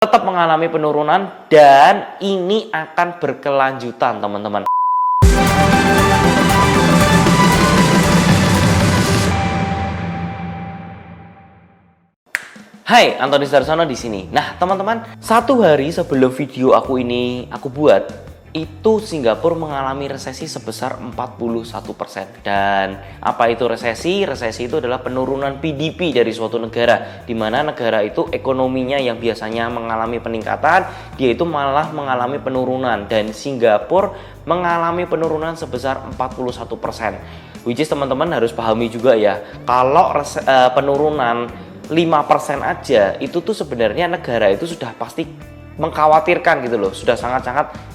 tetap mengalami penurunan dan ini akan berkelanjutan, teman-teman. Hai, Antoni Darsono di sini. Nah, teman-teman, satu hari sebelum video aku buat, itu Singapura mengalami resesi sebesar 41%. Dan apa itu resesi? Resesi itu adalah penurunan PDB dari suatu negara, di mana negara itu ekonominya yang biasanya mengalami peningkatan, dia itu malah mengalami penurunan. Dan Singapura mengalami penurunan sebesar 41%. Which is teman-teman harus pahami juga ya, kalau penurunan 5% aja itu tuh sebenarnya negara itu sudah pasti mengkhawatirkan gitu loh, sudah sangat-sangat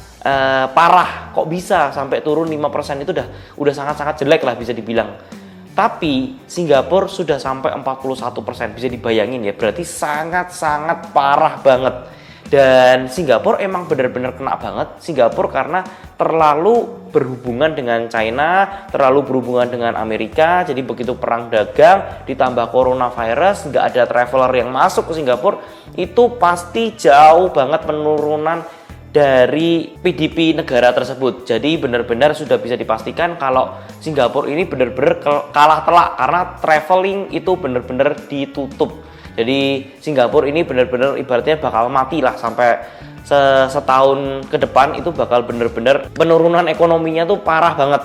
parah. Kok bisa sampai turun 5% itu udah sangat-sangat jelek lah bisa dibilang. Tapi Singapura sudah sampai 41%, bisa dibayangin ya, berarti sangat-sangat parah banget. Dan Singapura emang benar-benar kena banget. Singapura karena terlalu berhubungan dengan China, terlalu berhubungan dengan Amerika. Jadi begitu perang dagang ditambah coronavirus, nggak ada traveler yang masuk ke Singapura, itu pasti jauh banget penurunan dari PDB negara tersebut. Jadi benar-benar sudah bisa dipastikan kalau Singapura ini benar-benar kalah telak karena traveling itu benar-benar ditutup. Jadi Singapura ini benar-benar ibaratnya bakal mati lah sampai setahun ke depan, itu bakal benar-benar penurunan ekonominya tuh parah banget.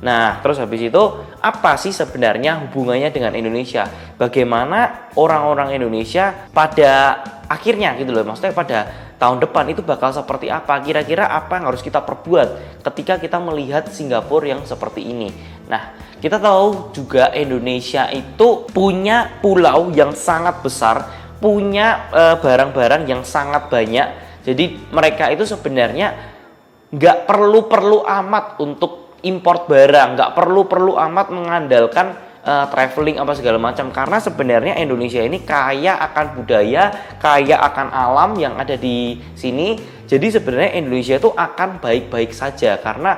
Nah, terus habis itu apa sih sebenarnya hubungannya dengan Indonesia? Bagaimana orang-orang Indonesia pada akhirnya gitu loh, maksudnya pada tahun depan itu bakal seperti apa? Kira-kira apa yang harus kita perbuat ketika kita melihat Singapura yang seperti ini? Nah, kita tahu juga Indonesia itu punya pulau yang sangat besar, punya barang-barang yang sangat banyak. Jadi mereka itu sebenarnya nggak perlu amat untuk import barang, nggak perlu amat mengandalkan traveling apa segala macam, karena sebenarnya Indonesia ini kaya akan budaya, kaya akan alam yang ada di sini. Jadi sebenarnya Indonesia itu akan baik-baik saja, karena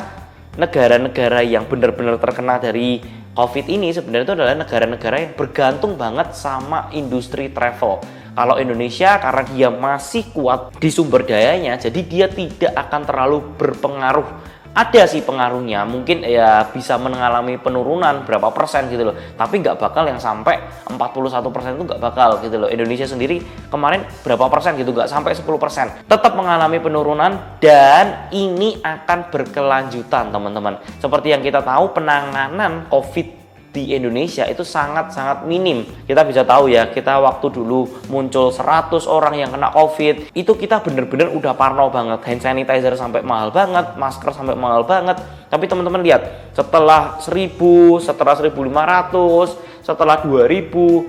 negara-negara yang benar-benar terkena dari COVID ini sebenarnya itu adalah negara-negara yang bergantung banget sama industri travel. Kalau Indonesia karena dia masih kuat di sumber dayanya, jadi dia tidak akan terlalu berpengaruh. Ada sih pengaruhnya, mungkin ya bisa mengalami penurunan berapa persen gitu loh, tapi nggak bakal yang sampai 41% itu nggak bakal gitu loh. Indonesia sendiri kemarin berapa persen gitu, nggak sampai 10%. Tetap mengalami penurunan dan ini akan berkelanjutan, teman-teman. Seperti yang kita tahu, penanganan COVID di Indonesia itu sangat-sangat minim. Kita bisa tahu ya, kita waktu dulu muncul 100 orang yang kena COVID, itu kita bener-bener udah parno banget. Hand sanitizer sampai mahal banget, masker sampai mahal banget. Tapi teman-teman lihat, setelah 1000, setelah 1500, setelah 2000,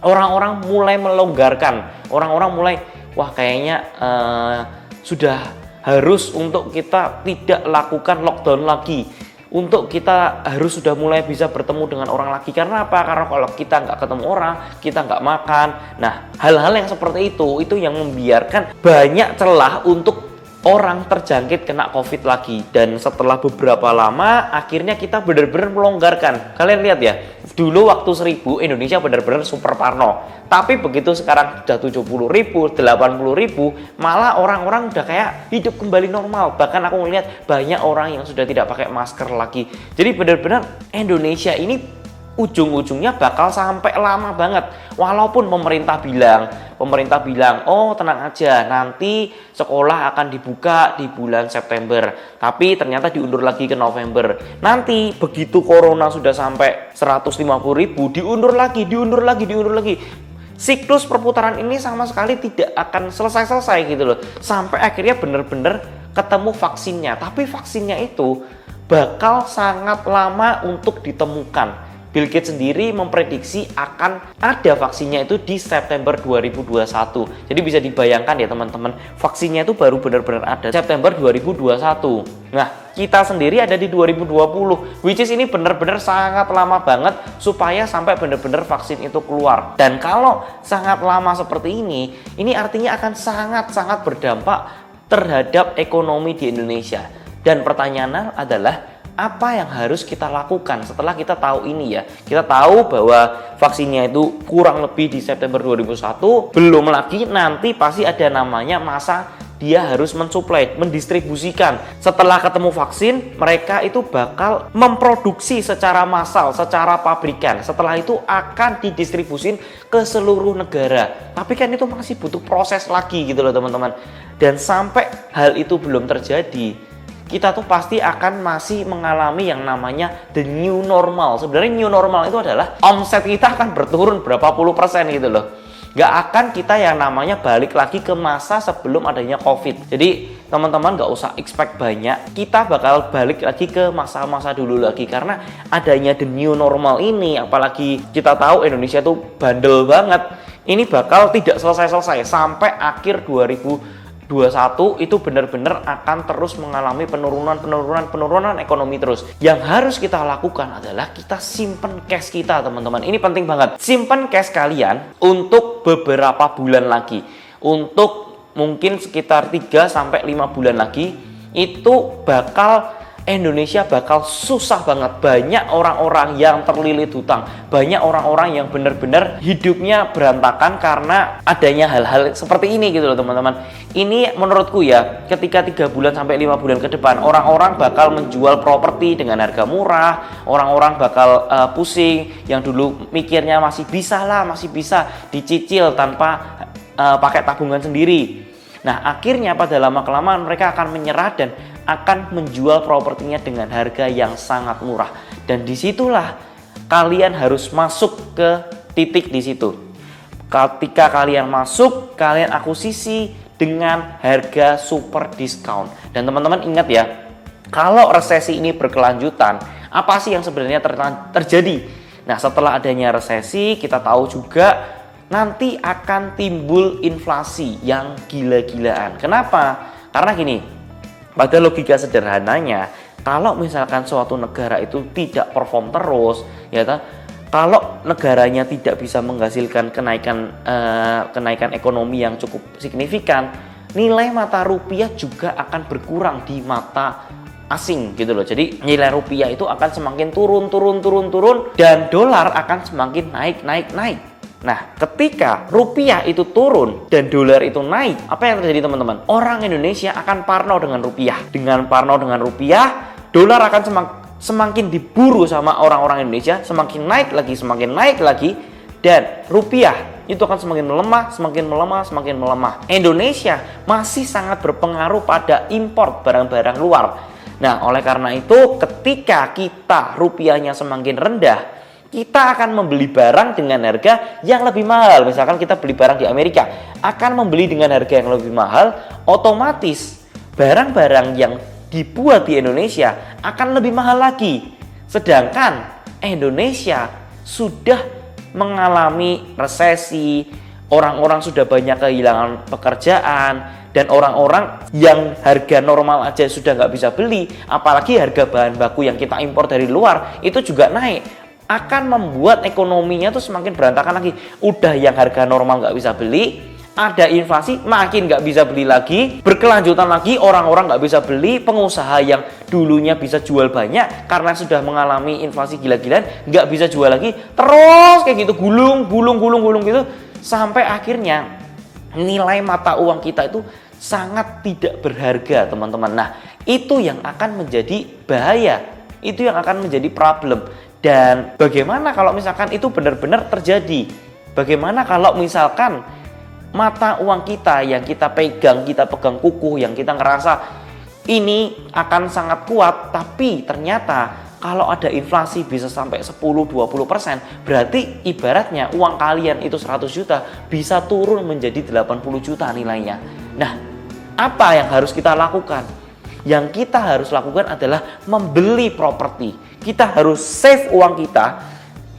orang-orang mulai melonggarkan. Orang-orang mulai, wah kayaknya sudah harus untuk kita tidak lakukan lockdown lagi, untuk kita harus sudah mulai bisa bertemu dengan orang lagi. Karena apa? Karena kalau kita nggak ketemu orang, kita nggak makan. Nah, hal-hal yang seperti itu yang membiarkan banyak celah untuk orang terjangkit kena COVID lagi. Dan setelah beberapa lama, akhirnya kita benar-benar melonggarkan. Kalian lihat ya, dulu waktu 1000 Indonesia benar-benar super parno. Tapi begitu sekarang udah 70.000, 80.000, malah orang-orang udah kayak hidup kembali normal. Bahkan aku ngeliat banyak orang yang sudah tidak pakai masker lagi. Jadi benar-benar Indonesia ini ujung-ujungnya bakal sampai lama banget. Walaupun pemerintah bilang, oh tenang aja, nanti sekolah akan dibuka di bulan September. Tapi ternyata diundur lagi ke November. Nanti begitu corona sudah sampai 150.000, diundur lagi. Siklus perputaran ini sama sekali tidak akan selesai gitu loh. Sampai akhirnya benar-benar ketemu vaksinnya. Tapi vaksinnya itu bakal sangat lama untuk ditemukan. Bill Gates sendiri memprediksi akan ada vaksinnya itu di September 2021. Jadi bisa dibayangkan ya teman-teman, vaksinnya itu baru benar-benar ada September 2021. Nah, kita sendiri ada di 2020, which is ini benar-benar sangat lama banget supaya sampai benar-benar vaksin itu keluar. Dan kalau sangat lama seperti ini artinya akan sangat-sangat berdampak terhadap ekonomi di Indonesia. Dan pertanyaannya adalah, apa yang harus kita lakukan setelah kita tahu ini ya? Kita tahu bahwa vaksinnya itu kurang lebih di September 2021, belum lagi nanti pasti ada namanya masa dia harus mensuplai, mendistribusikan. Setelah ketemu vaksin, mereka itu bakal memproduksi secara massal, secara pabrikan. Setelah itu akan didistribusin ke seluruh negara. Tapi kan itu masih butuh proses lagi gitu loh teman-teman. Dan sampai hal itu belum terjadi, kita tuh pasti akan masih mengalami yang namanya the new normal. Sebenarnya new normal itu adalah omset kita akan berturun berapa puluh persen gitu loh. Gak akan kita yang namanya balik lagi ke masa sebelum adanya COVID. Jadi teman-teman gak usah expect banyak. Kita bakal balik lagi ke masa-masa dulu lagi. Karena adanya the new normal ini, apalagi kita tahu Indonesia tuh bandel banget, ini bakal tidak selesai-selesai sampai akhir 2021 itu benar-benar akan terus mengalami penurunan ekonomi terus. Yang harus kita lakukan adalah kita simpen cash kita teman-teman. Ini penting banget. Simpen cash kalian untuk beberapa bulan lagi. Untuk mungkin sekitar 3-5 bulan lagi itu Indonesia bakal susah banget. Banyak orang-orang yang terlilit hutang. Banyak orang-orang yang benar-benar hidupnya berantakan karena adanya hal-hal seperti ini gitu loh teman-teman. Ini menurutku ya, ketika 3 bulan sampai 5 bulan ke depan, orang-orang bakal menjual properti dengan harga murah. Orang-orang bakal pusing. Yang dulu mikirnya masih bisa dicicil tanpa pakai tabungan sendiri. Nah, akhirnya pada lama-kelamaan mereka akan menyerah dan akan menjual propertinya dengan harga yang sangat murah. Dan disitulah kalian harus masuk ke titik di situ. Ketika kalian masuk, kalian akuisisi dengan harga super diskon. Dan teman-teman ingat ya, kalau resesi ini berkelanjutan, apa sih yang sebenarnya terjadi? Nah, setelah adanya resesi, kita tahu juga nanti akan timbul inflasi yang gila-gilaan. Kenapa? Karena gini, pada logika sederhananya, kalau misalkan suatu negara itu tidak perform terus, ya kan? Kalau negaranya tidak bisa menghasilkan kenaikan ekonomi yang cukup signifikan, nilai mata rupiah juga akan berkurang di mata asing gitu loh. Jadi nilai rupiah itu akan semakin turun dan dolar akan semakin naik. Nah, ketika rupiah itu turun dan dolar itu naik, apa yang terjadi teman-teman? Orang Indonesia akan parno dengan rupiah. Dengan parno dengan rupiah, dolar akan semakin diburu sama orang-orang Indonesia, semakin naik lagi, dan rupiah itu akan semakin melemah. Indonesia masih sangat berpengaruh pada impor barang-barang luar. Nah, oleh karena itu, ketika rupiahnya semakin rendah, kita akan membeli barang dengan harga yang lebih mahal. Misalkan kita beli barang di Amerika, akan membeli dengan harga yang lebih mahal, otomatis barang-barang yang dibuat di Indonesia akan lebih mahal lagi. Sedangkan Indonesia sudah mengalami resesi, orang-orang sudah banyak kehilangan pekerjaan, dan orang-orang yang harga normal aja sudah nggak bisa beli, apalagi harga bahan baku yang kita impor dari luar itu juga naik, akan membuat ekonominya tuh semakin berantakan lagi. Udah yang harga normal nggak bisa beli, ada inflasi, makin nggak bisa beli lagi, berkelanjutan lagi, orang-orang nggak bisa beli, pengusaha yang dulunya bisa jual banyak karena sudah mengalami inflasi gila-gilaan nggak bisa jual lagi, terus kayak gitu gulung gitu, sampai akhirnya nilai mata uang kita itu sangat tidak berharga teman-teman. Nah, itu yang akan menjadi bahaya, itu yang akan menjadi problem. Dan bagaimana kalau misalkan itu benar-benar terjadi? Bagaimana kalau misalkan mata uang kita yang kita pegang kukuh, yang kita ngerasa ini akan sangat kuat, tapi ternyata kalau ada inflasi bisa sampai 10-20%, berarti ibaratnya uang kalian itu 100 juta bisa turun menjadi 80 juta nilainya. Nah, apa yang harus kita lakukan? Yang kita harus lakukan adalah membeli properti. Kita harus save uang kita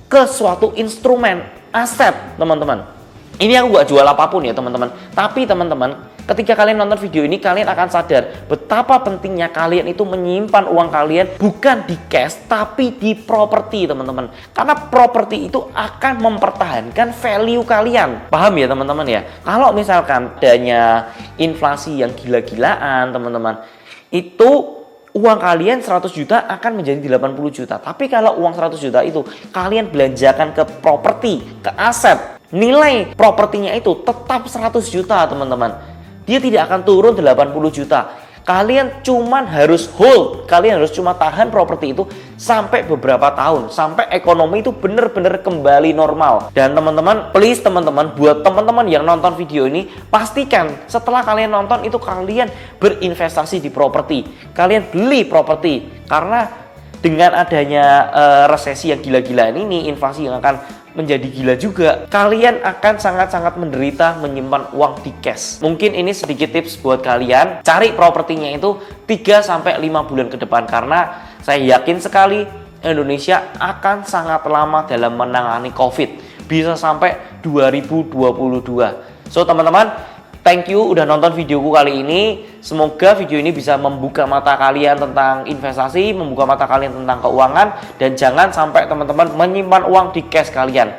ke suatu instrumen aset, teman-teman. Ini aku gak jual apapun ya teman-teman. Tapi teman-teman, ketika kalian nonton video ini, kalian akan sadar betapa pentingnya kalian itu menyimpan uang kalian bukan di cash, tapi di properti, teman-teman. Karena properti itu akan mempertahankan value kalian. Paham ya teman-teman ya? Kalau misalkan adanya inflasi yang gila-gilaan, teman-teman, itu uang kalian 100 juta akan menjadi 80 juta. Tapi kalau uang 100 juta itu kalian belanjakan ke properti, ke aset, nilai propertinya itu tetap 100 juta teman-teman. Dia tidak akan turun 80 juta. Kalian cuman harus hold, kalian harus cuma tahan properti itu sampai beberapa tahun, sampai ekonomi itu benar-benar kembali normal. Dan teman-teman, please teman-teman, buat teman-teman yang nonton video ini, pastikan setelah kalian nonton itu kalian berinvestasi di properti, kalian beli properti. Karena dengan adanya resesi yang gila-gilaan ini, inflasi yang akan menjadi gila juga, kalian akan sangat-sangat menderita menyimpan uang di cash. Mungkin ini sedikit tips buat kalian, cari propertinya itu 3-5 bulan ke depan, karena saya yakin sekali Indonesia akan sangat lama dalam menangani COVID, bisa sampai 2022. So teman-teman, thank you udah nonton videoku kali ini. Semoga video ini bisa membuka mata kalian tentang investasi, membuka mata kalian tentang keuangan, dan jangan sampai teman-teman menyimpan uang di cash kalian.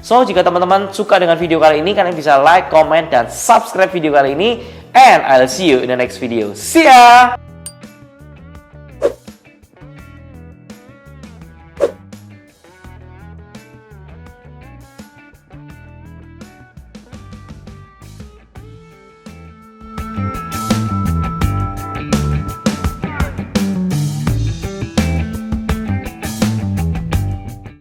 So, jika teman-teman suka dengan video kali ini, kalian bisa like, comment, dan subscribe video kali ini. And I'll see you in the next video. See ya!